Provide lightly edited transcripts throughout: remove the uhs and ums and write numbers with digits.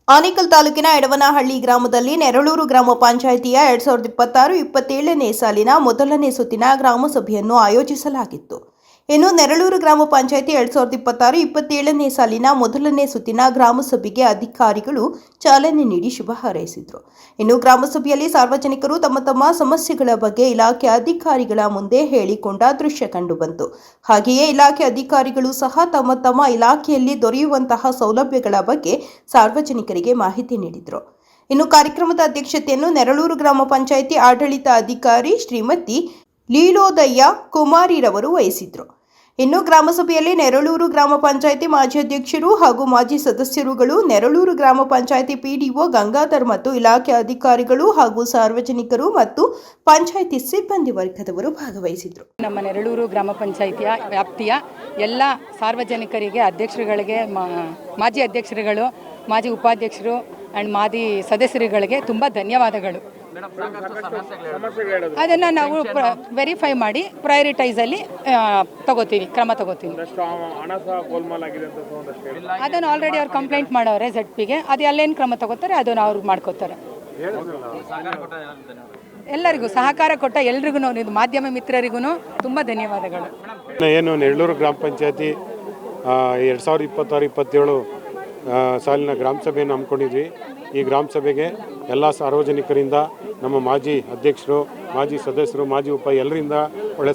ಆನೇಕಲ್ ತಾಲೂಕಿನ ಎಡವನಹಳ್ಳಿ ಗ್ರಾಮದಲ್ಲಿ ನೆರಳೂರು ಗ್ರಾಮ ಪಂಚಾಯಿತಿಯ 2026-27ನೇ ಸಾಲಿನ ಮೊದಲನೇ ಸುತ್ತಿನ ಗ್ರಾಮ ಸಭೆಯನ್ನು ಆಯೋಜಿಸಲಾಗಿತ್ತು. ಇನ್ನು ನೆರಳೂರು ಗ್ರಾಮ ಪಂಚಾಯಿತಿ 2026-27ನೇ ಸಾಲಿನ ಮೊದಲನೇ ಸುತ್ತಿನ ಗ್ರಾಮ ಸಭೆಗೆ ಅಧಿಕಾರಿಗಳು ಚಾಲನೆ ನೀಡಿ ಶುಭ ಹಾರೈಸಿದರು. ಇನ್ನು ಗ್ರಾಮ ಸಭೆಯಲ್ಲಿ ಸಾರ್ವಜನಿಕರು ತಮ್ಮ ತಮ್ಮ ಸಮಸ್ಯೆಗಳ ಬಗ್ಗೆ ಇಲಾಖೆ ಅಧಿಕಾರಿಗಳ ಮುಂದೆ ಹೇಳಿಕೊಂಡ ದೃಶ್ಯ ಕಂಡುಬಂತು. ಹಾಗೆಯೇ ಇಲಾಖೆ ಅಧಿಕಾರಿಗಳು ಸಹ ತಮ್ಮ ತಮ್ಮ ಇಲಾಖೆಯಲ್ಲಿ ದೊರೆಯುವಂತಹ ಸೌಲಭ್ಯಗಳ ಬಗ್ಗೆ ಸಾರ್ವಜನಿಕರಿಗೆ ಮಾಹಿತಿ ನೀಡಿದರು. ಇನ್ನು ಕಾರ್ಯಕ್ರಮದ ಅಧ್ಯಕ್ಷತೆಯನ್ನು ನೆರಳೂರು ಗ್ರಾಮ ಪಂಚಾಯಿತಿ ಆಡಳಿತ ಅಧಿಕಾರಿ ಶ್ರೀಮತಿ ಲೀಲೋದಯ್ಯ ಕುಮಾರಿರವರು ವಹಿಸಿದ್ರು. ಇನ್ನು ಗ್ರಾಮ ಸಭೆಯಲ್ಲಿ ನೆರಳೂರು ಗ್ರಾಮ ಪಂಚಾಯಿತಿ ಮಾಜಿ ಅಧ್ಯಕ್ಷರು ಹಾಗೂ ಮಾಜಿ ಸದಸ್ಯರುಗಳು, ನೆರಳೂರು ಗ್ರಾಮ ಪಂಚಾಯಿತಿ ಪಿಡಿಒ ಗಂಗಾಧರ್ ಮತ್ತು ಇಲಾಖೆ ಅಧಿಕಾರಿಗಳು ಹಾಗೂ ಸಾರ್ವಜನಿಕರು ಮತ್ತು ಪಂಚಾಯಿತಿ ಸಿಬ್ಬಂದಿ ವರ್ಗದವರು ಭಾಗವಹಿಸಿದ್ರು. ನಮ್ಮ ನೆರಳೂರು ಗ್ರಾಮ ಪಂಚಾಯಿತಿಯ ವ್ಯಾಪ್ತಿಯ ಎಲ್ಲ ಸಾರ್ವಜನಿಕರಿಗೆ, ಅಧ್ಯಕ್ಷರುಗಳಿಗೆ, ಮಾಜಿ ಅಧ್ಯಕ್ಷರುಗಳು, ಮಾಜಿ ಉಪಾಧ್ಯಕ್ಷರು ಆ್ಯಂಡ್ ಮಾಜಿ ಸದಸ್ಯರುಗಳಿಗೆ ತುಂಬ ಧನ್ಯವಾದಗಳು. ಅದನ್ನು ನಾವು ವೆರಿಫೈ ಮಾಡಿ ಪ್ರಯಾರಿಟೈಸಲ್ಲಿ ಕ್ರಮ ತಗೋತೀವಿ. ಅದನ್ನು ಆಲ್ರೆಡಿ ಅವ್ರು ಕಂಪ್ಲೇಂಟ್ ಮಾಡೋರೆ ZPಗೆ. ಅದು ಅಲ್ಲೇನು ಕ್ರಮ ತಗೋತಾರೆ ಅದನ್ನು ಅವ್ರು ಮಾಡ್ಕೋತಾರೆ. ಎಲ್ಲರಿಗೂ ಸಹಕಾರ ಕೊಟ್ಟ ಎಲ್ರಿಗೂ, ಮಾಧ್ಯಮ ಮಿತ್ರರಿಗೂ ತುಂಬ ಧನ್ಯವಾದಗಳು. ಏನು ನೆರಳೂರು ಗ್ರಾಮ ಪಂಚಾಯತಿ 2026-27 ಸಾಲಿನ ಗ್ರಾಮ ಸಭೆಯನ್ನು ಹಮ್ಮಿಕೊಂಡಿದ್ವಿ. ಈ ಗ್ರಾಮ ಸಭೆಗೆ ಎಲ್ಲ ಸಾರ್ವಜನಿಕರಿಂದ, ನಮ್ಮ ಮಾಜಿ ಅಧ್ಯಕ್ಷರು, ಮಾಜಿ ಸದಸ್ಯರು, ಮಾಜಿ ಎಲ್ಲರಿಂದ ಒಳ್ಳೆ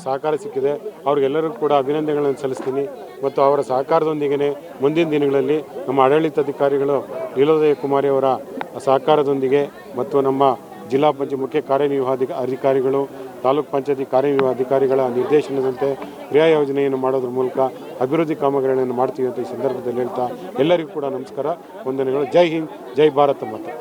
ಸಹಕಾರ ಸಿಕ್ಕಿದೆ. ಅವ್ರಿಗೆಲ್ಲರಿಗೂ ಕೂಡ ಅಭಿನಂದನೆಗಳನ್ನು ಸಲ್ಲಿಸ್ತೀನಿ. ಮತ್ತು ಅವರ ಸಹಕಾರದೊಂದಿಗೆ ಮುಂದಿನ ದಿನಗಳಲ್ಲಿ ನಮ್ಮ ಆಡಳಿತಾಧಿಕಾರಿಗಳು ಲೀಲೋದಯ ಕುಮಾರಿ ಅವರ ಸಹಕಾರದೊಂದಿಗೆ ಮತ್ತು ನಮ್ಮ ಜಿಲ್ಲಾ ಪಂಚಾಯತ್ ಮುಖ್ಯ ಕಾರ್ಯನಿರ್ವಾಹಕ ಅಧಿಕಾರಿಗಳು, ತಾಲೂಕು ಪಂಚಾಯತಿ ಕಾರ್ಯನಿರ್ವಾಹಕ ಅಧಿಕಾರಿಗಳ ನಿರ್ದೇಶನದಂತೆ ಕ್ರಿಯಾ ಯೋಜನೆಯನ್ನು ಮಾಡೋದ್ರ ಮೂಲಕ ಅಭಿವೃದ್ಧಿ ಕಾಮಗಾರಿಗಳನ್ನು ಮಾಡ್ತೀವಿ ಅಂತ ಈ ಸಂದರ್ಭದಲ್ಲಿ ಹೇಳ್ತಾ ಎಲ್ಲರಿಗೂ ಕೂಡ ನಮಸ್ಕಾರ, ವಂದನೆಗಳು. ಜೈ ಹಿಂದ್, ಜೈ ಭಾರತ ಮಾತೆ.